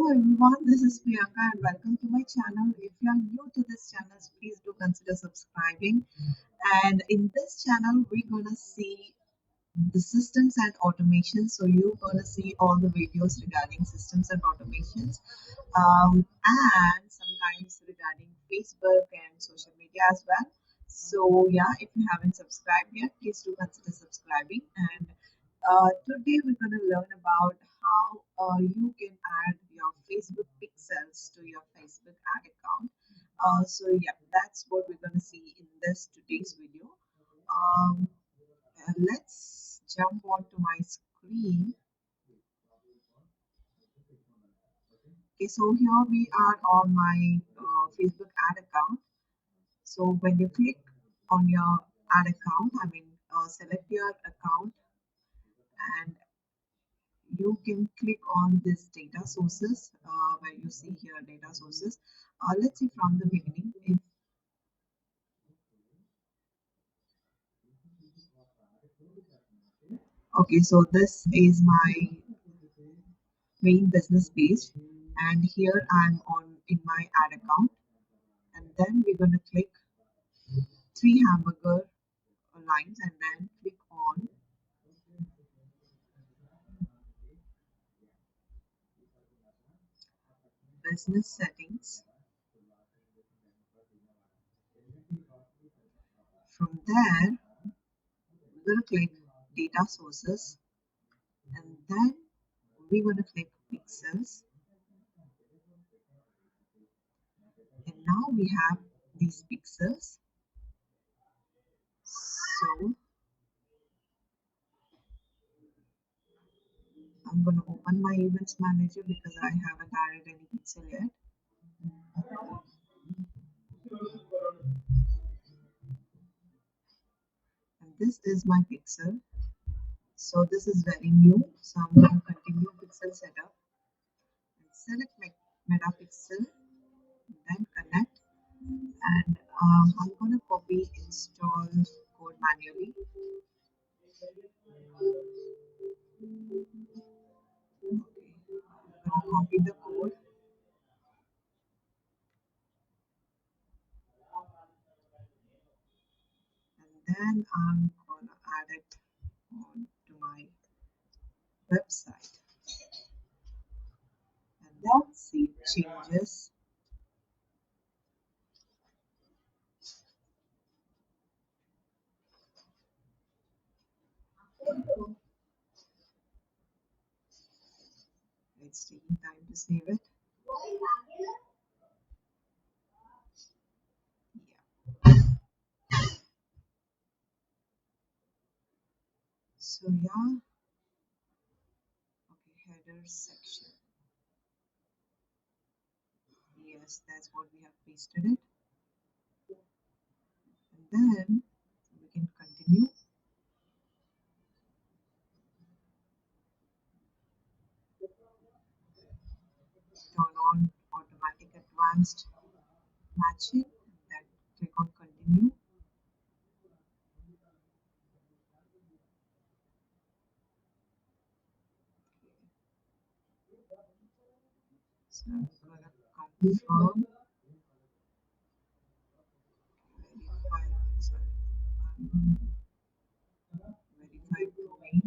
everyone, this is Priyanka and welcome to my channel. If you are new to this channel, please do consider subscribing. And in this channel, we're gonna see the systems and automations. So you're gonna see all the videos regarding systems and automations, and sometimes regarding Facebook and social media as well. So yeah, if you haven't subscribed yet, please do consider subscribing. And today we're gonna learn about how you can add your Facebook pixels to your Facebook ad account. So yeah, that's what we're gonna see in this today's video. Um, let's jump onto my screen. Okay, so here we are on my Facebook ad account. So when you click on your ad account, select your account and you can click on this data sources where you see here data sources. Let's see from the beginning. Okay, so this is my main business page, and here I'm on in my ad account, and then we're going to click three hamburger lines and then click on business settings. From there we're going to click data sources, and then we're going to click pixels, and now we have these pixels. So I'm going to open my events manager because I haven't added any pixel yet. And this is my pixel. So this is very new. So I'm going to continue pixel setup and select my metapixel, then connect. And I'm going to copy install code manually. Okay, I'm going to copy the code, and then I'm going to add it onto my website, and then save changes. It's taking time to save it. Yeah. So yeah, okay, header section. Yes, that's what we have pasted it. And then we can continue. Turn on automatic advanced matching, and then click on continue. So I'm gonna confirm, verify, sorry, verify domain.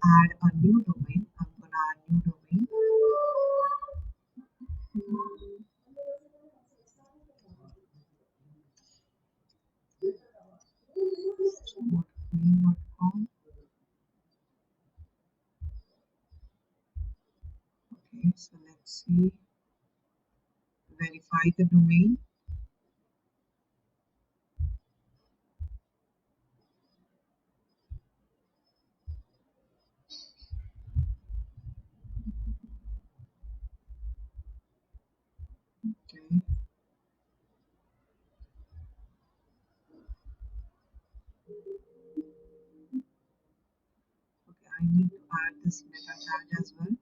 Add a new domain. I'm gonna add new domain. Domain.com. Okay, so let's see. Verify the domain. Okay. this meta tag as well.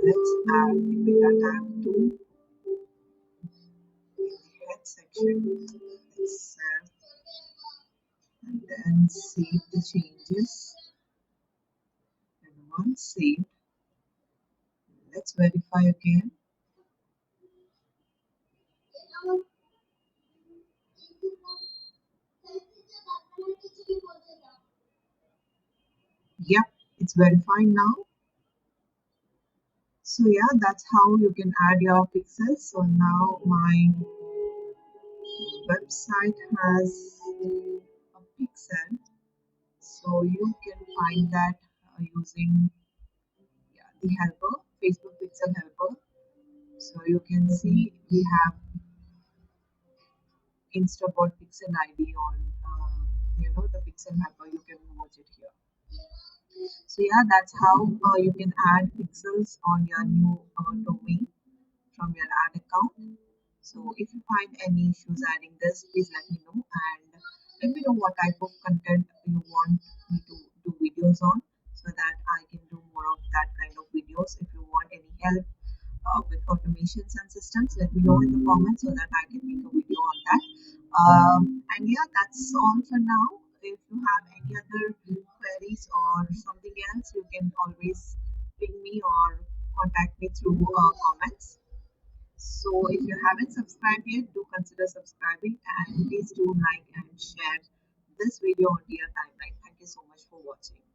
Let's add the meta tag to the head section. Let's and then save the changes. And once saved, let's verify again. Yep, it's verified now. So yeah, that's how you can add your pixels. So now my website has a pixel. So you can find that using, yeah, the helper, Facebook pixel helper. So you can see we have Instabot pixel ID on, the pixel helper. You can watch it here. So yeah, that's how you can add pixels on your new domain from your ad account. So if you find any issues adding this, please let me know, and let me know what type of content you want me to do videos on, so that I can do more of that kind of videos. If you want any help with automations and systems, let me know in the comments so that I can make a video on that. And yeah, that's all for now. If you have any other queries or something else, you can always ping me or contact me through comments. So if you haven't subscribed yet, do consider subscribing, and please do like and share this video on your timeline. Thank you so much for watching.